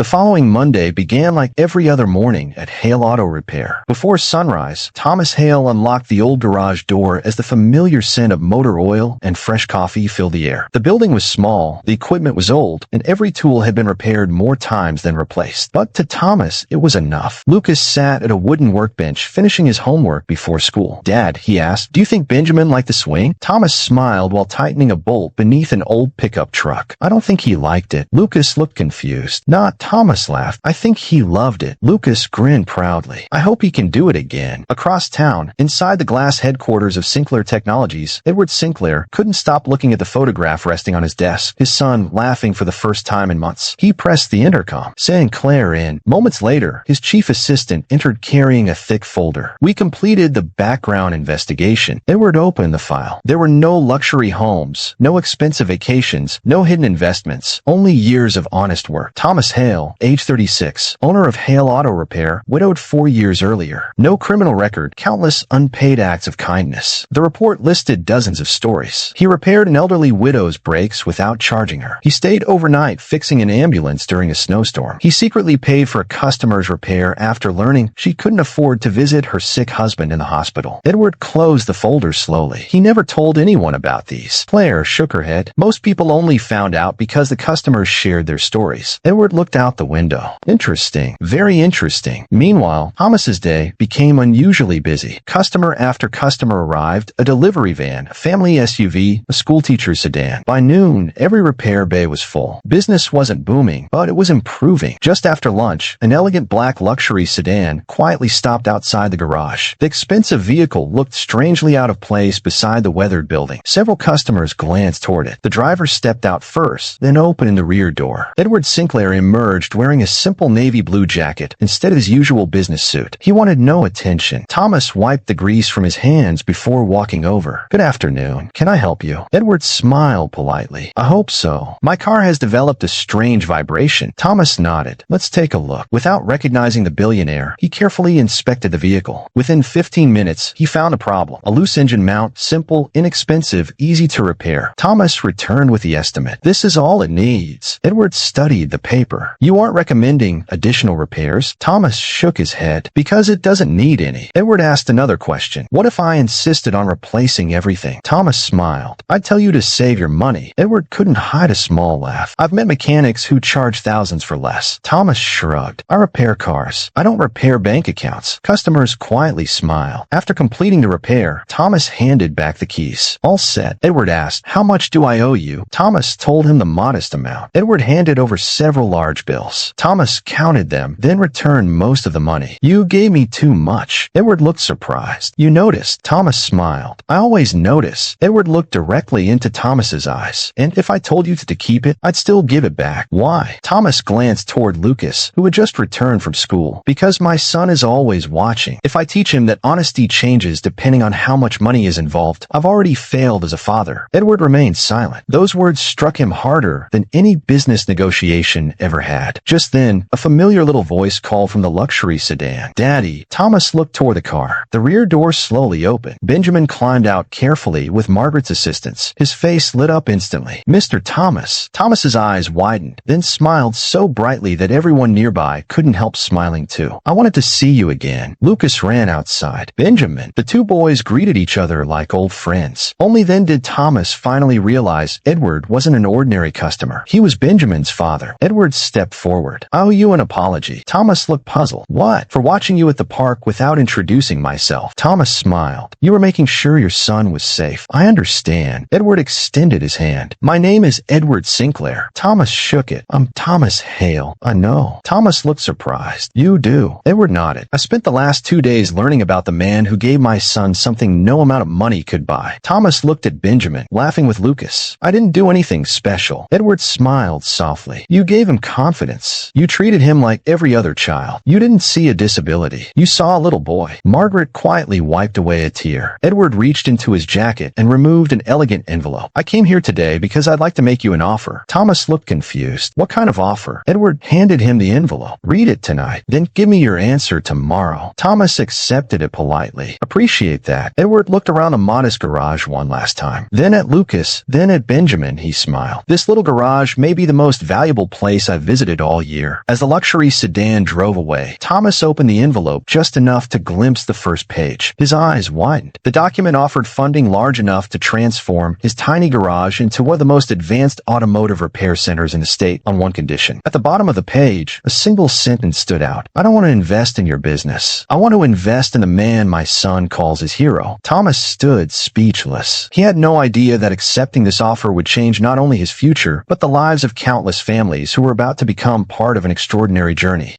The following Monday began like every other morning at Hale Auto Repair. Before sunrise, Thomas Hale unlocked the old garage door as the familiar scent of motor oil and fresh coffee filled the air. The building was small, the equipment was old, and every tool had been repaired more times than replaced. But to Thomas, it was enough. Lucas sat at a wooden workbench finishing his homework before school. "Dad," he asked, "do you think Benjamin liked the swing?" Thomas smiled while tightening a bolt beneath an old pickup truck. "I don't think he liked it." Lucas looked confused. "Not," Thomas laughed. "I think he loved it." Lucas grinned proudly. "I hope he can do it again." Across town, inside the glass headquarters of Sinclair Technologies, Edward Sinclair couldn't stop looking at the photograph resting on his desk, his son laughing for the first time in months. He pressed the intercom, saying Claire in. Moments later, his chief assistant entered carrying a thick folder. "We completed the background investigation." Edward opened the file. There were no luxury homes, no expensive vacations, no hidden investments, only years of honest work. Thomas Hale, age 36, owner of Hale Auto Repair, widowed 4 years earlier. No criminal record, countless unpaid acts of kindness. The report listed dozens of stories. He repaired an elderly widow's brakes without charging her. He stayed overnight fixing an ambulance during a snowstorm. He secretly paid for a customer's repair after learning she couldn't afford to visit her sick husband in the hospital. Edward closed the folder slowly. He never told anyone about these. Claire shook her head. Most people only found out because the customers shared their stories. Edward looked out the window. Interesting. Very interesting. Meanwhile, Thomas's day became unusually busy. Customer after customer arrived, a delivery van, a family SUV, a schoolteacher's sedan. By noon, every repair bay was full. Business wasn't booming, but it was improving. Just after lunch, an elegant black luxury sedan quietly stopped outside the garage. The expensive vehicle looked strangely out of place beside the weathered building. Several customers glanced toward it. The driver stepped out first, then opened the rear door. Edward Sinclair emerged wearing a simple navy blue jacket instead of his usual business suit. He wanted no attention. Thomas wiped the grease from his hands before walking over. "Good afternoon. Can I help you?" Edward smiled politely. "I hope so. My car has developed a strange vibration." Thomas nodded. "Let's take a look." Without recognizing the billionaire, he carefully inspected the vehicle. Within 15 minutes, he found a problem. A loose engine mount, simple, inexpensive, easy to repair. Thomas returned with the estimate. "This is all it needs." Edward studied the paper. "You aren't recommending additional repairs?" Thomas shook his head. "Because it doesn't need any." Edward asked another question. "What if I insisted on replacing everything?" Thomas smiled. "I'd tell you to save your money." Edward couldn't hide a small laugh. "I've met mechanics who charge thousands for less." Thomas shrugged. "I repair cars. I don't repair bank accounts." Customers quietly smiled. After completing the repair, Thomas handed back the keys. "All set." Edward asked, "How much do I owe you?" Thomas told him the modest amount. Edward handed over several large bills. Thomas counted them, then returned most of the money. "You gave me too much." Edward looked surprised. "You noticed?" Thomas smiled. "I always notice." Edward looked directly into Thomas's eyes. "And if I told you to keep it, I'd still give it back." "Why?" Thomas glanced toward Lucas, who had just returned from school. "Because my son is always watching. If I teach him that honesty changes depending on how much money is involved, I've already failed as a father." Edward remained silent. Those words struck him harder than any business negotiation ever had. Just then, a familiar little voice called from the luxury sedan. "Daddy." Thomas looked toward the car. The rear door slowly opened. Benjamin climbed out carefully with Margaret's assistance. His face lit up instantly. "Mr. Thomas." Thomas's eyes widened, then smiled so brightly that everyone nearby couldn't help smiling too. "I wanted to see you again." Lucas ran outside. "Benjamin." The two boys greeted each other like old friends. Only then did Thomas finally realize Edward wasn't an ordinary customer. He was Benjamin's father. Edward stepped forward. "I owe you an apology." Thomas looked puzzled. "What?" "For watching you at the park without introducing myself." Thomas smiled. "You were making sure your son was safe." "I understand." Edward extended his hand. "My name is Edward Sinclair." Thomas shook it. "I'm Thomas Hale." "I know." Thomas looked surprised. "You do." Edward nodded. "I spent the last 2 days learning about the man who gave my son something no amount of money could buy." Thomas looked at Benjamin, laughing with Lucas. "I didn't do anything special." Edward smiled softly. "You gave him confidence. You treated him like every other child. You didn't see a disability. You saw a little boy." Margaret quietly wiped away a tear. Edward reached into his jacket and removed an elegant envelope. "I came here today because I'd like to make you an offer." Thomas looked confused. "What kind of offer?" Edward handed him the envelope. "Read it tonight, then give me your answer tomorrow." Thomas accepted it politely. "Appreciate that." Edward looked around the modest garage one last time. Then at Lucas, then at Benjamin, he smiled. "This little garage may be the most valuable place I've visited wanted all year. As the luxury sedan drove away, Thomas opened the envelope just enough to glimpse the first page. His eyes widened. The document offered funding large enough to transform his tiny garage into one of the most advanced automotive repair centers in the state on one condition. At the bottom of the page, a single sentence stood out. "I don't want to invest in your business. I want to invest in the man my son calls his hero." Thomas stood speechless. He had no idea that accepting this offer would change not only his future, but the lives of countless families who were about to become part of an extraordinary journey.